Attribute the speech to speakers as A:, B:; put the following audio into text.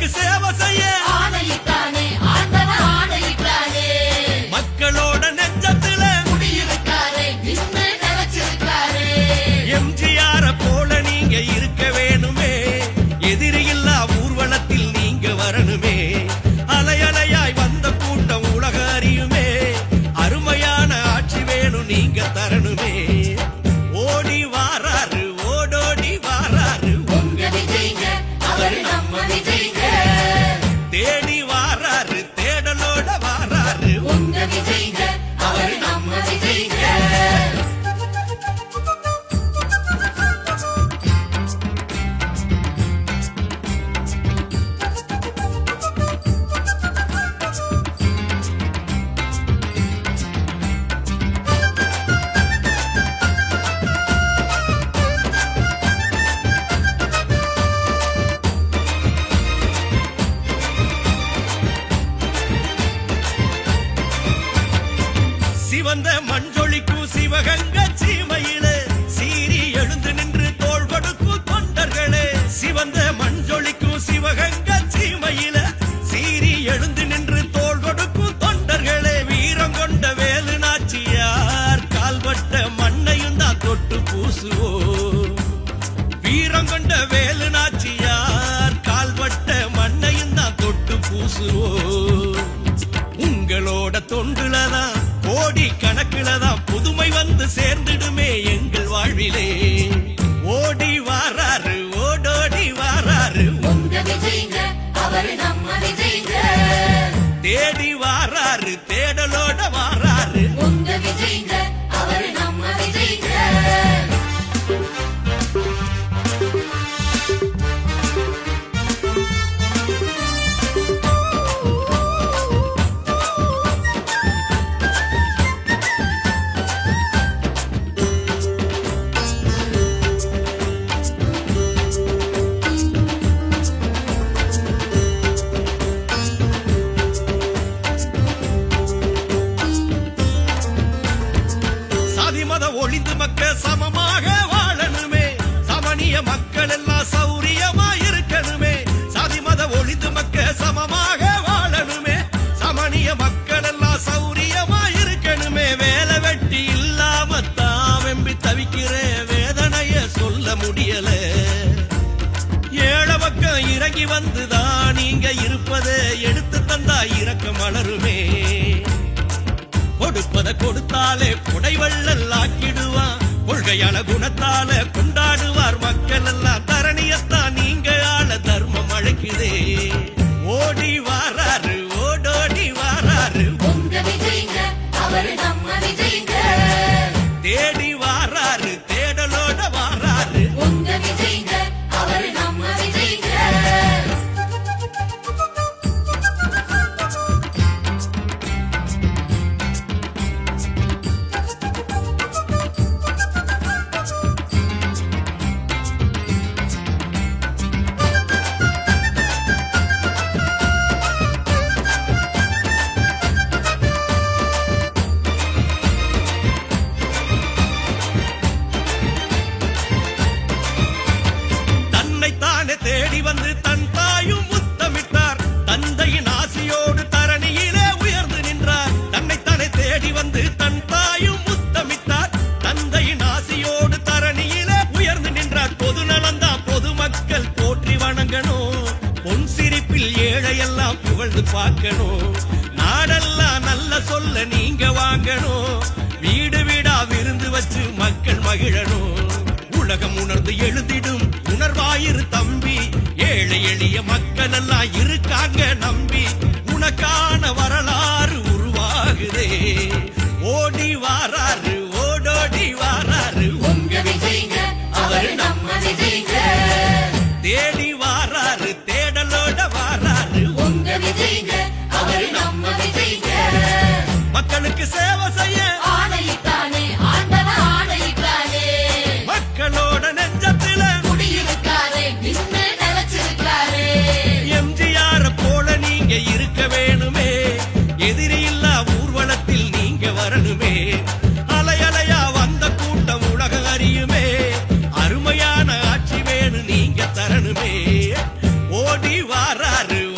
A: மக்களுக்கு சேவை செய்ய
B: ஆணையிட்டானே ஆண்டவன் ஆணையிட்டானே.
A: மக்களோட நெஞ்சத்துல
B: குடியிருக்காரே நின்னு நிலைச்சிருக்காரே.
A: எம்ஜிஆர போல நீங்க இருக்க வேணுமே, எதிரியில்லா ஊர்வலத்தில் நீங்க வரணுமே. அலையலையாய் வந்த கூட்டம் உலக அறியுமே, அருமையான ஆட்சி வேணும் நீங்க தரணுமே. ஓடி வாராரு ஓடோடி வாராரு
B: உங்க விஜய்ங்க அவரு நம்ம விஜய்ங்க.
A: தேடி வாராரு தேடலோட வாராரு
B: உங்க விஜய்ங்க அவரு நம்ம விஜய்ங்க.
A: சிவந்த மஞ்சொழிக்கும் சிவகங்கை சீமையிலே சீறி எழுந்து நின்று தோள் கொடுக்கும் தொண்டர்களே. சிவந்த மஞ்சொழிக்கும் சிவகங்கை சீமையிலே சீறி எழுந்து நின்று தோள் கொடுக்கும் தொண்டர்களே. வீரம் கொண்ட வேலு நாச்சியார் கால்பட்ட மண்ணையும் தான் தொட்டு பூசுவோம். வீரம் கொண்ட வேலு நாச்சியார் கால்பட்ட மண்ணையும் தான் தொட்டு பூசுவோம். உங்களோட தொண்டுலதான் கோடி கணக்குலதான் புதுமை வந்து சேர்ந்துடுமே எங்கள் வாழ்விலே. ஓடி வாராரு ஓடோடி வாராரு
B: உங்க விஜய்ங்க அவரு நம்ம விஜய்ங்க.
A: தேடி வாராரு தேடலோட வாராரு
B: உங்க விஜய்ங்க அவரு நம்ம விஜய்ங்க.
A: சாதி மத ஒளிந்து மக்க சமமாக வாழணுமே, சமணிய மக்கள் எல்லாம் சௌரியமா இருக்கணுமே. சாதி மத ஒளிந்து மக்க சமமாக வாழணுமே, சமணிய மக்கள் எல்லாம் சௌரியமா இருக்கணுமே. வேலை வெட்டி இல்லாம தான் வெம்பி தவிக்கிற வேதனைய சொல்ல முடியல. ஏழ பக்கம் இறங்கி வந்துதான் நீங்க இருப்பதை எடுத்து தந்தா இறக்க மலருமே. கொடுப்பத கொடுத்தாலே புடைவள்ளல் ஆக்கிடுவான், கொள்கையான குணத்தால கொண்டாடுவார் மக்கள் எல்லாம். தரணியத்தான் நீங்க ஆள தர்மம் அழைக்குதே. ஓடி வாராரு ஓடோடி வாராரு
B: உங்க விஜய்ங்க அவரு நம்ம விஜய்ங்க.
A: தேடி வாராரு தேடலோட வாராரு
B: உங்க விஜய்ங்க அவரு நம்ம விஜய்ங்க.
A: தன்னைத்தானே தேடி வந்து தன் தாயும் முத்தமிட்டார், தந்தையின் ஆசியோடு தரணியிலே உயர்ந்து நின்றார். தன்னைத்தானே தேடி வந்து தன் தாயும் முத்தமிட்டார், தந்தையின் ஆசியோடு தரணியிலே உயர்ந்து நின்றார். பொது நலந்தான் பொதுமக்கள் போற்றி வணங்கணும், பொன் சிரிப்பில் ஏழையெல்லாம் புகழ்ந்து பார்க்கணும். நாடெல்லாம் நல்ல சொல்ல நீங்க வாங்கணும், வீடு வீடா விருந்து வச்சு மக்கள் மகிழணும். உலகம் உணர்ந்து எழுதிடும் உணர்வாயிரு தம்பி, ஏழை எளிய மக்கள் எல்லாம் இருக்காங்க நம்பி. உனக்கான வரலாறு உருவாகுதே. ஓடி வாராரு ஓடோடி வாராரு
B: உங்க விஜய்ங்க அவரு நம்ம விஜய்ங்க.
A: தேடி வாராரு தேடலோட வாராரு
B: உங்க விஜய்ங்க அவரு நம்ம விஜய்ங்க.
A: மக்களுக்கு சேவை செய்ய
B: ஆணையிட்டானே ஆண்டவன் ஆணையிட்டானே.
A: மக்களோட நெஞ்சத்துல
B: குடியிருக்காரே நின்னு நிலைச்சிருக்காரே.
A: எம்ஜிஆர போல நீங்க இருக்க வேணுமே, எதிரியில்லா ஊர்வலத்தில் நீங்க வரணுமே. அலை வாராரு